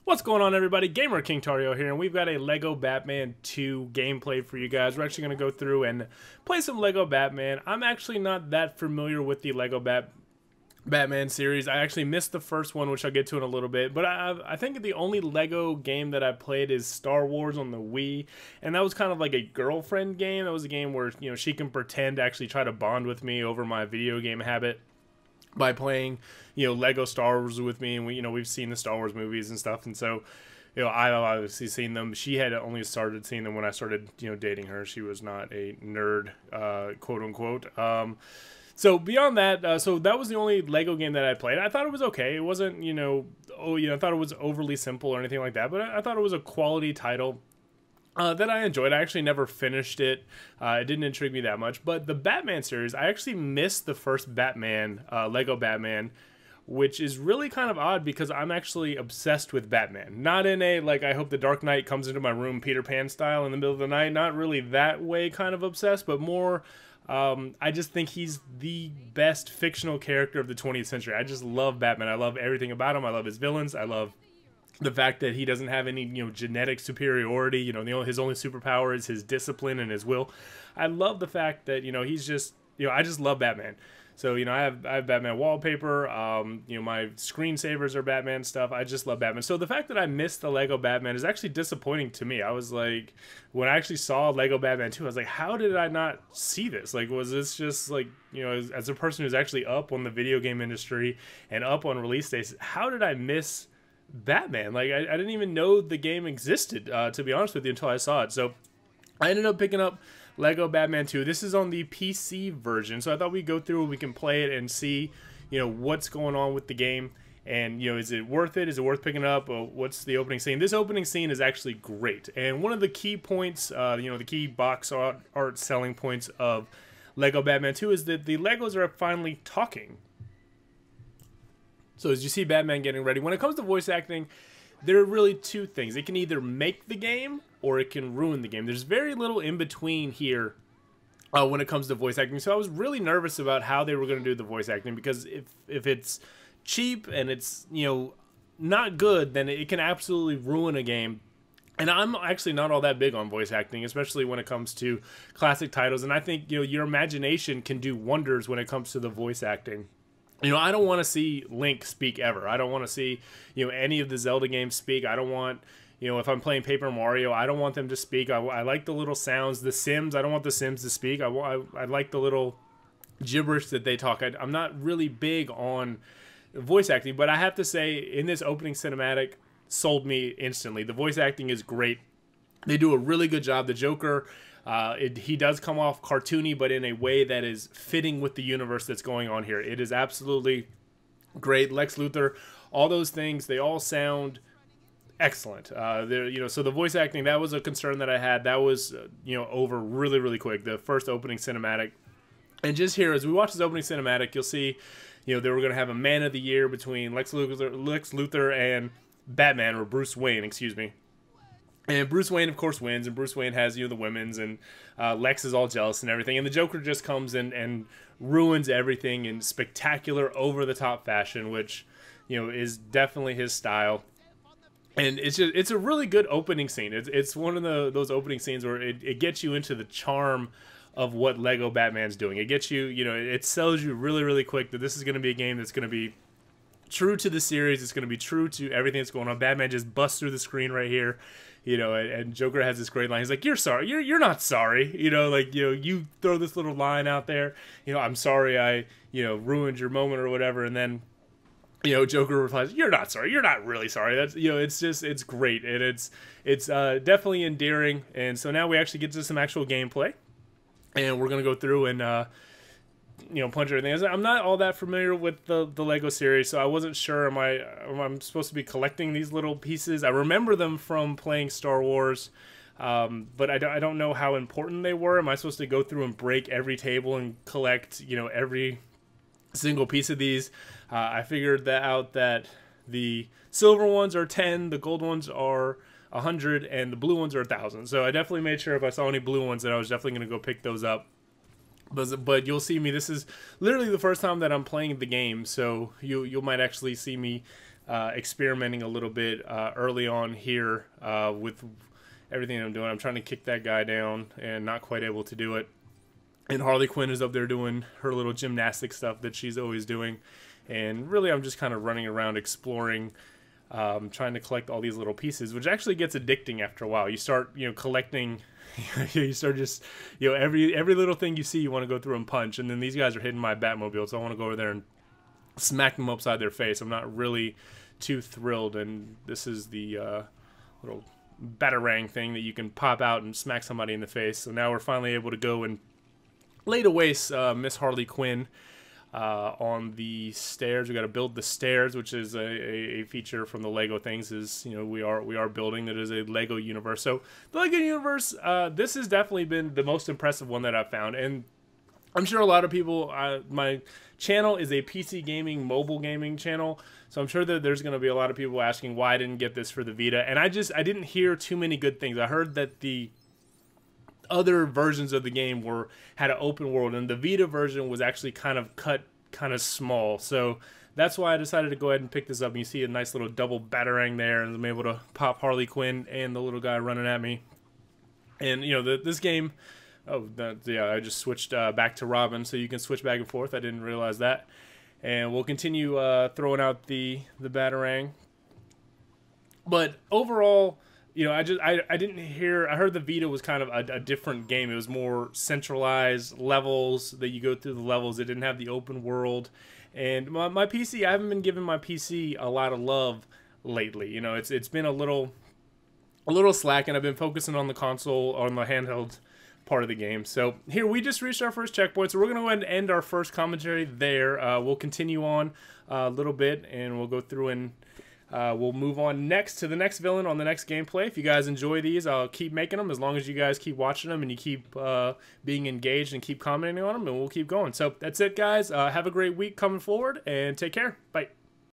What's going on, everybody? Gamer King Tario here, and we've got a Lego Batman 2 gameplay for you guys. We're actually going to go through and play some Lego Batman. I'm actually not that familiar with the Lego Batman series. I actually missed the first one, which I'll get to in a little bit, but I think the only Lego game that I played is Star Wars on the Wii, and that was kind of like a girlfriend game. That was a game where, you know, she can pretend to actually try to bond with me over my video game habit by playing, you know, Lego Star Wars with me, and we've seen the Star Wars movies and stuff, and so, you know, I've obviously seen them. She had only started seeing them when I started, you know, dating her. She was not a nerd, quote unquote. So beyond that, so that was the only Lego game that I played. I thought it was okay. It wasn't, I thought it was overly simple or anything like that, but I thought it was a quality title that I enjoyed. I actually never finished it. It didn't intrigue me that much. But the Batman series, I actually missed the first Batman, Lego Batman, which is really kind of odd because I'm actually obsessed with Batman. Not in a, like, I hope the Dark Knight comes into my room Peter Pan style in the middle of the night. Not really that way kind of obsessed, but more, I just think he's the best fictional character of the 20th century. I just love Batman. I love everything about him. I love his villains. I love the fact that he doesn't have any, genetic superiority. His only superpower is his discipline and his will. I love the fact that, he's just, I just love Batman. So, I have Batman wallpaper. My screensavers are Batman stuff. I just love Batman. So the fact that I missed the Lego Batman is actually disappointing to me. I was like, when I actually saw Lego Batman 2, I was like, how did I not see this? Like, was this just like, as a person who's actually up on the video game industry and up on release dates, how did I miss Batman? Like, I didn't even know the game existed, to be honest with you, until I saw it. So I ended up picking up Lego Batman 2. This is on the PC version, so I thought we'd go through and we can play it and see, what's going on with the game. And, is it worth it? Is it worth picking up? What's the opening scene? This opening scene is actually great. And one of the key points, the key box art selling points of Lego Batman 2 is that the Legos are finally talking. So as you see Batman getting ready, when it comes to voice acting, there are really two things. It can either make the game or it can ruin the game. There's very little in between here when it comes to voice acting. So I was really nervous about how they were going to do the voice acting, because if it's cheap and it's, not good, then it can absolutely ruin a game. And I'm actually not all that big on voice acting, especially when it comes to classic titles. And I think, your imagination can do wonders when it comes to the voice acting. I don't want to see Link speak ever. I don't want to see, any of the Zelda games speak. I don't want, if I'm playing Paper Mario, I don't want them to speak. I like the little sounds. The Sims, I don't want the Sims to speak. I like the little gibberish that they talk. I'm not really big on voice acting, but I have to say, in this opening cinematic, sold me instantly. The voice acting is great. They do a really good job. The Joker, he does come off cartoony, but in a way that is fitting with the universe that's going on here. It is absolutely great. Lex Luthor, all those things, they all sound excellent. So the voice acting, that was a concern that I had. That was, over really, really quick. The first opening cinematic. And just here, as we watch this opening cinematic, you'll see, they were going to have a Man of the Year between Lex Luthor and Batman, or Bruce Wayne, excuse me. And Bruce Wayne, of course, wins, and Bruce Wayne has, the women's, and Lex is all jealous and everything. And the Joker just comes in and ruins everything in spectacular, over-the-top fashion, which, is definitely his style. And it's a really good opening scene. It's one of those opening scenes where it gets you into the charm of what Lego Batman's doing. It gets you, it sells you really, really quick that this is going to be a game that's going to be true to the series. It's going to be true to everything that's going on. Batman just busts through the screen right here. And Joker has this great line. He's like, "You're sorry. You're not sorry." You throw this little line out there. "I'm sorry I, ruined your moment," or whatever. And then, Joker replies, "You're not sorry. You're not really sorry." That's, it's great. And it's definitely endearing. And so now we actually get to some actual gameplay. And we're going to go through and, punch everything. I'm not all that familiar with the Lego series, so I wasn't sure, am I supposed to be collecting these little pieces? I remember them from playing Star Wars, but I don't know how important they were. Am I supposed to go through and break every table and collect, every single piece of these? I figured that out, that the silver ones are 10, the gold ones are 100, and the blue ones are 1,000. So I definitely made sure if I saw any blue ones that I was definitely going to go pick those up. But you'll see me, this is literally the first time that I'm playing the game, so you might actually see me experimenting a little bit early on here with everything I'm doing. I'm trying to kick that guy down and not quite able to do it. And Harley Quinn is up there doing her little gymnastic stuff that she's always doing. And really, I'm just kind of running around exploring, trying to collect all these little pieces, which actually gets addicting after a while. You start, collecting. You start just, every little thing you see, you want to go through and punch. And then these guys are hitting my Batmobile, so I want to go over there and smack them upside their face. I'm not really too thrilled. And this is the little Batarang thing that you can pop out and smack somebody in the face. So now we're finally able to go and lay to waste Miss Harley Quinn on the stairs. We got to build the stairs, which is a feature from the Lego things. Is we are building that is a Lego universe. So the Lego universe, this has definitely been the most impressive one that I've found, and I'm sure a lot of people. My channel is a PC gaming, mobile gaming channel, so I'm sure that there's going to be a lot of people asking why I didn't get this for the Vita, and I didn't hear too many good things. I heard that the other versions of the game had an open world, and the Vita version was actually kind of small. So that's why I decided to go ahead and pick this up. And you see a nice little double Batarang there, and I'm able to pop Harley Quinn and the little guy running at me. And this game, I just switched back to Robin, so you can switch back and forth. I didn't realize that. And we'll continue throwing out the Batarang. But overall, I heard the Vita was kind of a different game. It was more centralized levels that you go through the levels. It didn't have the open world. And my PC, I haven't been giving my PC a lot of love lately. It's been a little slack, and I've been focusing on the console, on the handheld part of the game. So here, we just reached our first checkpoint, so we're going to go ahead and end our first commentary there. We'll continue on a little bit, and we'll go through and we'll move on next to the next villain on the next gameplay. If you guys enjoy these, I'll keep making them as long as you guys keep watching them and you keep being engaged and keep commenting on them, and we'll keep going. So that's it, guys. Have a great week coming forward, and take care. Bye.